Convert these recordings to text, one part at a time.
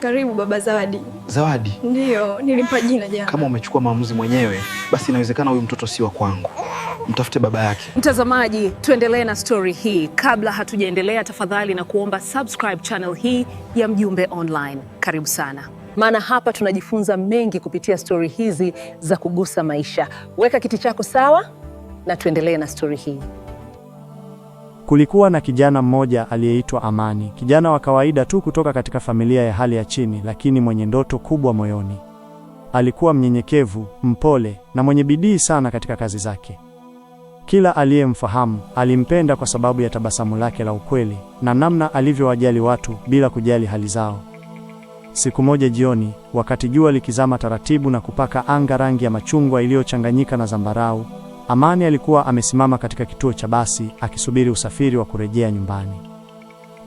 Karibu baba Zawadi. Zawadi? Ndiyo, nilimpa jina jana. Kama umechukua maamuzi mwenyewe, basi inawezekana huyu mtoto si wa kwangu. Mtafute baba yake. Mtazamaji, tuendelee na story hii. Kabla hatujaendelea, tafadhali na kuomba subscribe channel hii ya Mjumbe Online. Karibu sana. Maana hapa tunajifunza mengi kupitia story hizi za kugusa maisha. Weka kiti chako sawa na tuendelee na story hii. Kulikuwa na kijana mmoja aliyeitwa Amani, kijana wa kawaida tu kutoka katika familia ya hali ya chini, lakini mwenye ndoto kubwa moyoni. Alikuwa mnyenyekevu, mpole na mwenye bidii sana katika kazi zake. Kila aliyemfahamu alimpenda kwa sababu ya tabasamu lake la ukweli na namna alivyowajali watu bila kujali hali zao. Siku moja jioni, wakati jua likizama taratibu na kupaka anga rangi ya machungwa iliyochanganyika na zambarau, Amani alikuwa amesimama katika kituo cha basi akisubiri usafiri wa kurejea nyumbani.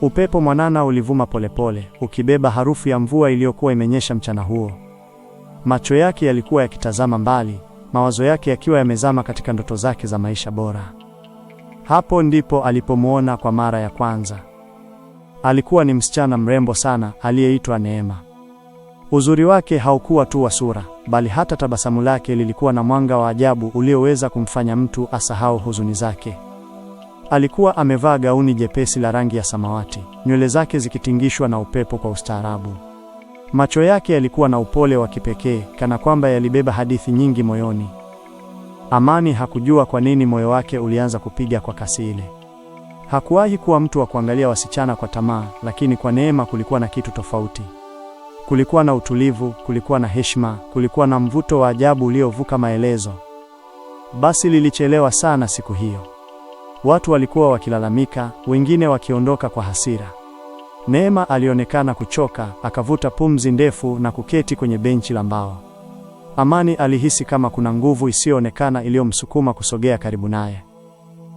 Upepo mwanana ulivuma polepole, ukibeba harufu ya mvua iliyokuwa imenyesha mchana huo. Macho yake yalikuwa yakitazama mbali, mawazo yake yakiwa yamezama katika ndoto zake za maisha bora. Hapo ndipo alipomuona kwa mara ya kwanza. Alikuwa ni msichana mrembo sana aliyeitwa Neema. Uzuri wake haukuwa tu wa sura, bali hata tabasamu lake lilikuwa na mwanga wa ajabu ulioweza kumfanya mtu asahau huzuni zake. Alikuwa amevaa gauni jepesi la rangi ya samawati, nywele zake zikitingishwa na upepo kwa ustaarabu. Macho yake yalikuwa na upole wa kipekee, kana kwamba yalibeba hadithi nyingi moyoni. Amani hakujua kwa nini moyo wake ulianza kupiga kwa kasi ile. Hakuwahi kuwa mtu wa kuangalia wasichana kwa tamaa, lakini kwa Neema kulikuwa na kitu tofauti. Kulikuwa na utulivu, kulikuwa na heshima, kulikuwa na mvuto wa ajabu uliovuka maelezo. Basi lilichelewa sana siku hiyo. Watu walikuwa wakilalamika, wengine wakiondoka kwa hasira. Neema alionekana kuchoka, akavuta pumzi ndefu na kuketi kwenye benchi la mbao. Amani alihisi kama kuna nguvu isiyoonekana iliyomsukuma kusogea karibu naye.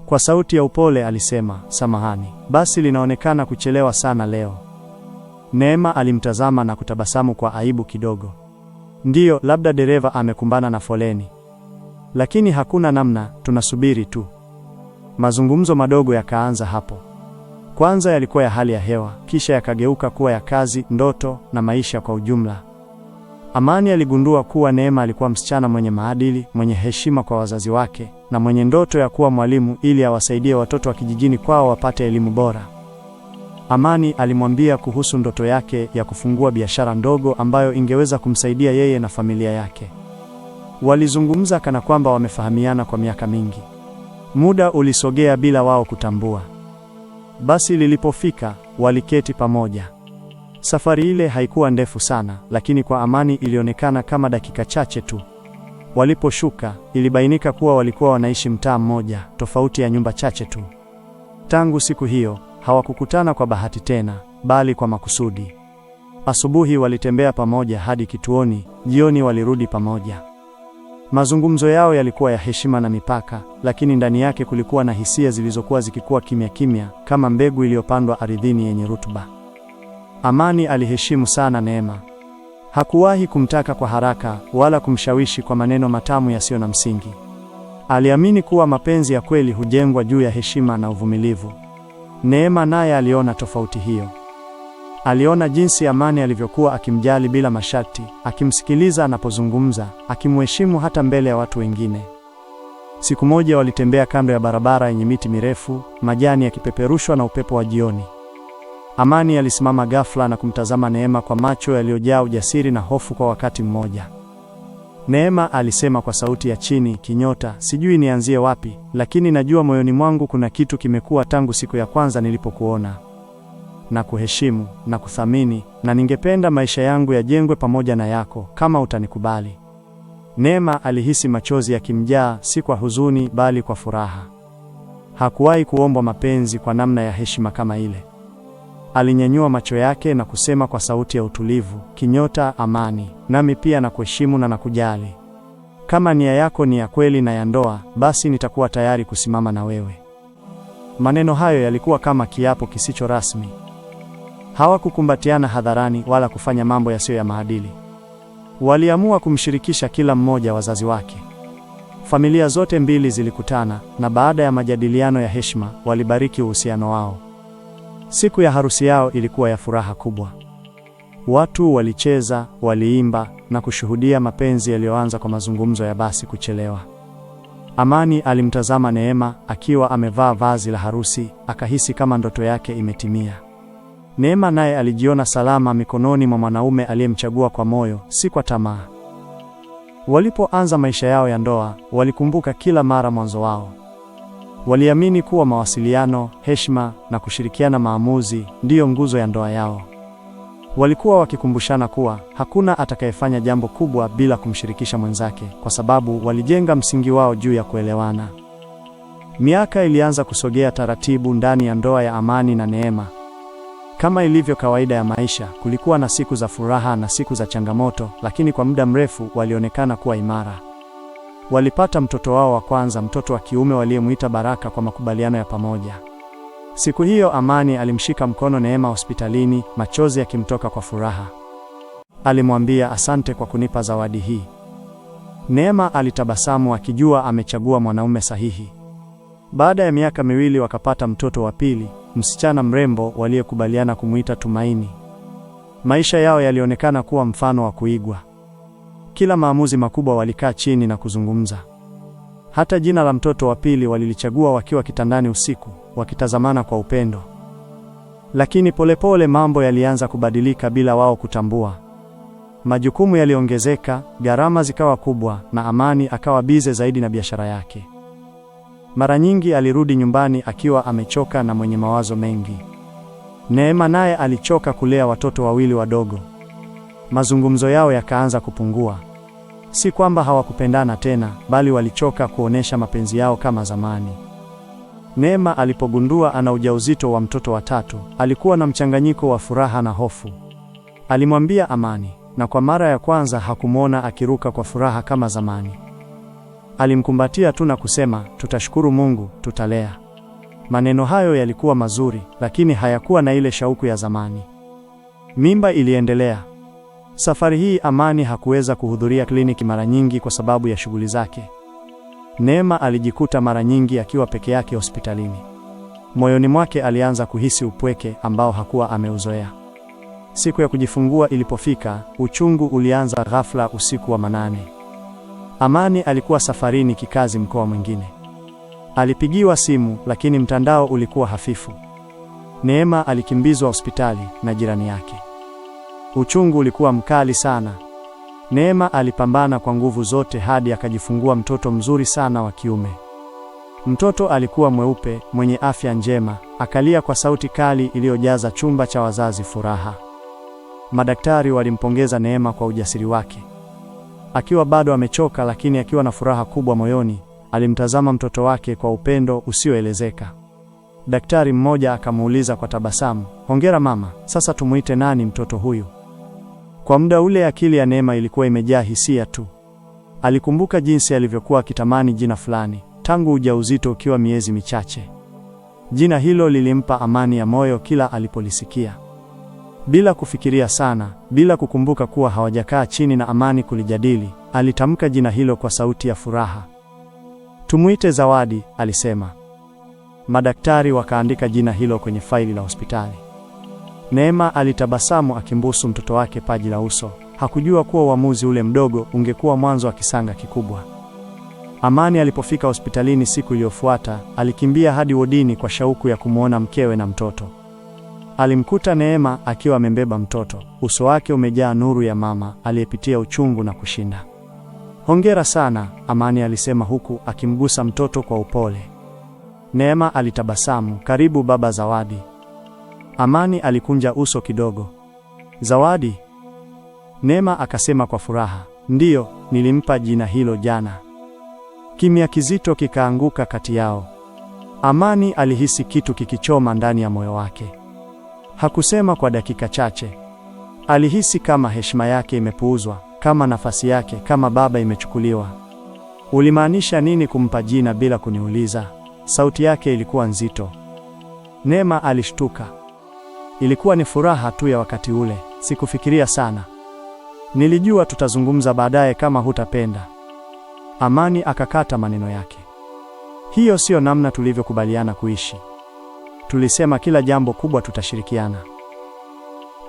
Kwa sauti ya upole alisema, "Samahani, basi linaonekana kuchelewa sana leo." Neema alimtazama na kutabasamu kwa aibu kidogo. "Ndiyo, labda dereva amekumbana na foleni. Lakini hakuna namna, tunasubiri tu." Mazungumzo madogo yakaanza hapo. Kwanza yalikuwa ya hali ya hewa, kisha yakageuka kuwa ya kazi, ndoto na maisha kwa ujumla. Amani aligundua kuwa Neema alikuwa msichana mwenye maadili, mwenye heshima kwa wazazi wake na mwenye ndoto ya kuwa mwalimu ili awasaidie watoto wa kijijini kwao wapate elimu bora. Amani alimwambia kuhusu ndoto yake ya kufungua biashara ndogo ambayo ingeweza kumsaidia yeye na familia yake. Walizungumza kana kwamba wamefahamiana kwa miaka mingi. Muda ulisogea bila wao kutambua. Basi lilipofika, waliketi pamoja. Safari ile haikuwa ndefu sana, lakini kwa Amani ilionekana kama dakika chache tu. Waliposhuka, ilibainika kuwa walikuwa wanaishi mtaa mmoja, tofauti ya nyumba chache tu. Tangu siku hiyo, hawakukutana kwa bahati tena, bali kwa makusudi. Asubuhi walitembea pamoja hadi kituoni, jioni walirudi pamoja. Mazungumzo yao yalikuwa ya heshima na mipaka, lakini ndani yake kulikuwa na hisia zilizokuwa zikikua kimya kimya, kama mbegu iliyopandwa ardhini yenye rutuba. Amani aliheshimu sana Neema. Hakuwahi kumtaka kwa haraka, wala kumshawishi kwa maneno matamu yasiyo na msingi. Aliamini kuwa mapenzi ya kweli hujengwa juu ya heshima na uvumilivu. Neema naye aliona tofauti hiyo. Aliona jinsi Amani alivyokuwa akimjali bila masharti, akimsikiliza anapozungumza, akimheshimu hata mbele ya watu wengine. Siku moja walitembea kando ya barabara yenye miti mirefu, majani yakipeperushwa na upepo wa jioni. Amani alisimama ghafla na kumtazama Neema kwa macho yaliyojaa ujasiri na hofu kwa wakati mmoja. Neema alisema kwa sauti ya chini, "Kinyota, sijui nianzie wapi, lakini najua moyoni mwangu kuna kitu kimekuwa tangu siku ya kwanza nilipokuona. Na kuheshimu, na kuthamini, na ningependa maisha yangu yajengwe pamoja na yako, kama utanikubali." Neema alihisi machozi yakimjaa, si kwa huzuni, bali kwa furaha. Hakuwahi kuomba mapenzi kwa namna ya heshima kama ile. Alinyanyua macho yake na kusema kwa sauti ya utulivu, "Kinyota, Amani, nami pia nakuheshimu na nakujali. Kama nia yako ni ya kweli na ya ndoa, basi nitakuwa tayari kusimama na wewe." Maneno hayo yalikuwa kama kiapo kisicho rasmi. Hawakukumbatiana hadharani wala kufanya mambo yasiyo ya maadili. Waliamua kumshirikisha kila mmoja wazazi wake. Familia zote mbili zilikutana, na baada ya majadiliano ya heshima, walibariki uhusiano wao. Siku ya harusi yao ilikuwa ya furaha kubwa. Watu walicheza, waliimba na kushuhudia mapenzi yaliyoanza kwa mazungumzo ya basi kuchelewa. Amani alimtazama Neema akiwa amevaa vazi la harusi, akahisi kama ndoto yake imetimia. Neema naye alijiona salama mikononi mwa mwanaume aliyemchagua kwa moyo, si kwa tamaa. Walipoanza maisha yao ya ndoa, walikumbuka kila mara mwanzo wao. Waliamini kuwa mawasiliano, heshima na kushirikiana maamuzi ndiyo nguzo ya ndoa yao. Walikuwa wakikumbushana kuwa hakuna atakayefanya jambo kubwa bila kumshirikisha mwenzake, kwa sababu walijenga msingi wao juu ya kuelewana. Miaka ilianza kusogea taratibu ndani ya ndoa ya Amani na Neema. Kama ilivyo kawaida ya maisha, kulikuwa na siku za furaha na siku za changamoto, lakini kwa muda mrefu walionekana kuwa imara. Walipata mtoto wao wa kwanza, mtoto wa kiume waliyemwita Baraka kwa makubaliano ya pamoja. Siku hiyo Amani alimshika mkono Neema hospitalini, machozi yakimtoka kwa furaha. Alimwambia, asante kwa kunipa zawadi hii. Neema alitabasamu akijua amechagua mwanaume sahihi. Baada ya miaka miwili wakapata mtoto wa pili, msichana mrembo waliyekubaliana kumuita Tumaini. Maisha yao yalionekana kuwa mfano wa kuigwa. Kila maamuzi makubwa walikaa chini na kuzungumza. Hata jina la mtoto wa pili walilichagua wakiwa kitandani usiku, wakitazamana kwa upendo. Lakini polepole mambo yalianza kubadilika bila wao kutambua. Majukumu yaliongezeka, gharama zikawa kubwa na Amani akawa bize zaidi na biashara yake. Mara nyingi alirudi nyumbani akiwa amechoka na mwenye mawazo mengi. Neema naye alichoka kulea watoto wawili wadogo. Mazungumzo yao yakaanza kupungua. Si kwamba hawakupendana tena, bali walichoka kuonesha mapenzi yao kama zamani. Neema alipogundua ana ujauzito wa mtoto wa tatu, alikuwa na mchanganyiko wa furaha na hofu. Alimwambia Amani, na kwa mara ya kwanza hakumwona akiruka kwa furaha kama zamani. Alimkumbatia tu na kusema, tutashukuru Mungu, tutalea. Maneno hayo yalikuwa mazuri, lakini hayakuwa na ile shauku ya zamani. Mimba iliendelea. Safari hii Amani hakuweza kuhudhuria kliniki mara nyingi kwa sababu ya shughuli zake. Neema alijikuta mara nyingi akiwa peke yake hospitalini. Moyoni mwake alianza kuhisi upweke ambao hakuwa ameuzoea. Siku ya kujifungua ilipofika, uchungu ulianza ghafla usiku wa manane. Amani alikuwa safarini kikazi mkoa mwingine. Alipigiwa simu, lakini mtandao ulikuwa hafifu. Neema alikimbizwa hospitali na jirani yake. Uchungu ulikuwa mkali sana. Neema alipambana kwa nguvu zote hadi akajifungua mtoto mzuri sana wa kiume. Mtoto alikuwa mweupe, mwenye afya njema, akalia kwa sauti kali iliyojaza chumba cha wazazi furaha. Madaktari walimpongeza Neema kwa ujasiri wake. Akiwa bado amechoka lakini akiwa na furaha kubwa moyoni, alimtazama mtoto wake kwa upendo usioelezeka. Daktari mmoja akamuuliza kwa tabasamu, "Hongera mama, sasa tumuite nani mtoto huyu?" Kwa muda ule akili ya Neema ilikuwa imejaa hisia tu. Alikumbuka jinsi alivyokuwa akitamani jina fulani, tangu ujauzito ukiwa miezi michache. Jina hilo lilimpa amani ya moyo kila alipolisikia. Bila kufikiria sana, bila kukumbuka kuwa hawajakaa chini na Amani kulijadili, alitamka jina hilo kwa sauti ya furaha. "Tumuite Zawadi," alisema. Madaktari wakaandika jina hilo kwenye faili la hospitali. Neema alitabasamu akimbusu mtoto wake paji la uso. Hakujua kuwa uamuzi ule mdogo ungekuwa mwanzo wa kisanga kikubwa. Amani alipofika hospitalini siku iliyofuata, alikimbia hadi wodini kwa shauku ya kumwona mkewe na mtoto. Alimkuta Neema akiwa amembeba mtoto, uso wake umejaa nuru ya mama aliyepitia uchungu na kushinda. "Hongera sana," Amani alisema huku akimgusa mtoto kwa upole. Neema alitabasamu, "Karibu baba Zawadi." Amani alikunja uso kidogo. "Zawadi?" Neema akasema kwa furaha, "Ndiyo, nilimpa jina hilo jana." Kimya kizito kikaanguka kati yao. Amani alihisi kitu kikichoma ndani ya moyo wake. Hakusema kwa dakika chache. Alihisi kama heshima yake imepuuzwa, kama nafasi yake kama baba imechukuliwa. "Ulimaanisha nini kumpa jina bila kuniuliza?" Sauti yake ilikuwa nzito. Neema alishtuka. "Ilikuwa ni furaha tu ya wakati ule, sikufikiria sana. Nilijua tutazungumza baadaye kama hutapenda." Amani akakata maneno yake. "Hiyo sio namna tulivyokubaliana kuishi. Tulisema kila jambo kubwa tutashirikiana."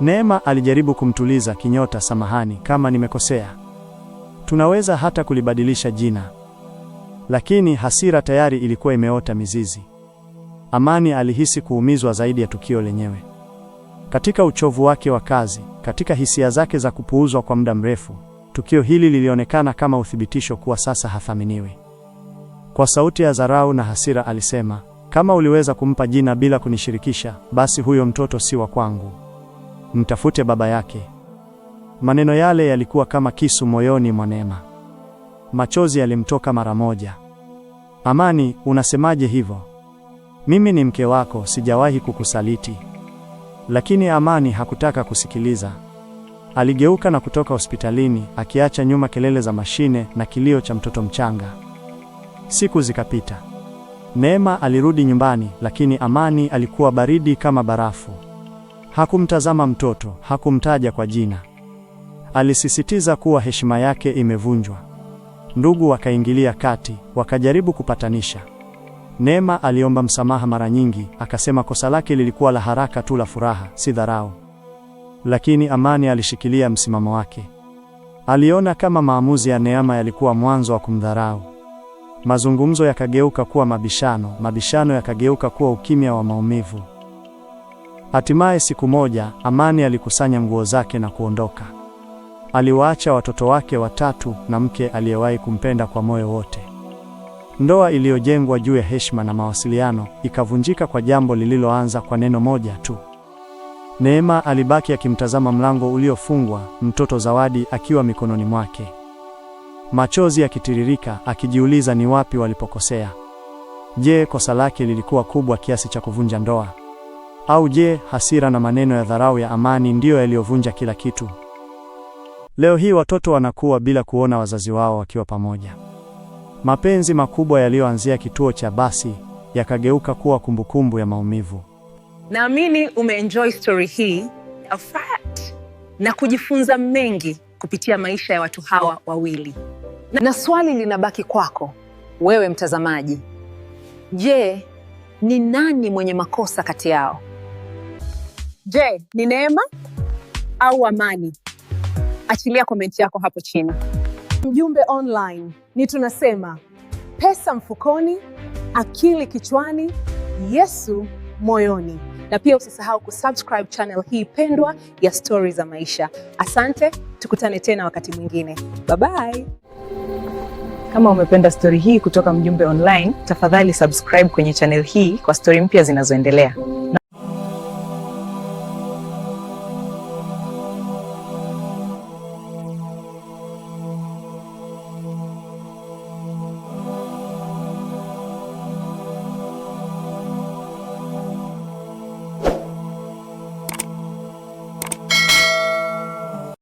Neema alijaribu kumtuliza Kinyota, samahani kama nimekosea. Tunaweza hata kulibadilisha jina. Lakini hasira tayari ilikuwa imeota mizizi. Amani alihisi kuumizwa zaidi ya tukio lenyewe. Katika uchovu wake wa kazi, katika hisia zake za kupuuzwa kwa muda mrefu, tukio hili lilionekana kama uthibitisho kuwa sasa hathaminiwi. Kwa sauti ya dharau na hasira alisema, kama uliweza kumpa jina bila kunishirikisha, basi huyo mtoto si wa kwangu. Mtafute baba yake. Maneno yale yalikuwa kama kisu moyoni mwa Neema. Machozi yalimtoka mara moja. Amani, unasemaje hivyo? Mimi ni mke wako, sijawahi kukusaliti. Lakini Amani hakutaka kusikiliza. Aligeuka na kutoka hospitalini, akiacha nyuma kelele za mashine na kilio cha mtoto mchanga. Siku zikapita. Neema alirudi nyumbani, lakini Amani alikuwa baridi kama barafu. Hakumtazama mtoto, hakumtaja kwa jina. Alisisitiza kuwa heshima yake imevunjwa. Ndugu wakaingilia kati, wakajaribu kupatanisha. Neema aliomba msamaha mara nyingi, akasema kosa lake lilikuwa la haraka tu, la furaha, si dharau. Lakini Amani alishikilia msimamo wake. Aliona kama maamuzi ya Neema yalikuwa mwanzo wa kumdharau. Mazungumzo yakageuka kuwa mabishano, mabishano yakageuka kuwa ukimya wa maumivu. Hatimaye siku moja, Amani alikusanya nguo zake na kuondoka. Aliwaacha watoto wake 3 na mke aliyewahi kumpenda kwa moyo wote. Ndoa iliyojengwa juu ya heshima na mawasiliano ikavunjika kwa jambo lililoanza kwa neno moja tu. Neema alibaki akimtazama mlango uliofungwa, mtoto Zawadi akiwa mikononi mwake. Machozi yakitiririka, akijiuliza ni wapi walipokosea. Je, kosa lake lilikuwa kubwa kiasi cha kuvunja ndoa? Au je, hasira na maneno ya dharau ya Amani ndiyo yaliyovunja kila kitu? Leo hii watoto wanakuwa bila kuona wazazi wao wakiwa pamoja. Mapenzi makubwa yaliyoanzia kituo cha basi yakageuka kuwa kumbukumbu ya maumivu. Naamini umeenjoy story hii na kujifunza mengi kupitia maisha ya watu hawa wawili. Na swali linabaki kwako, wewe mtazamaji. Je, ni nani mwenye makosa kati yao? Je, ni Neema au Amani? Achilia komenti yako hapo chini. Mjumbe Online ni tunasema pesa mfukoni, akili kichwani, Yesu moyoni. Na pia usisahau kusubscribe channel hii pendwa ya Stori za Maisha. Asante, tukutane tena wakati mwingine. Bye bye. Kama umependa story hii kutoka Mjumbe Online, tafadhali subscribe kwenye channel hii kwa story mpya zinazoendelea.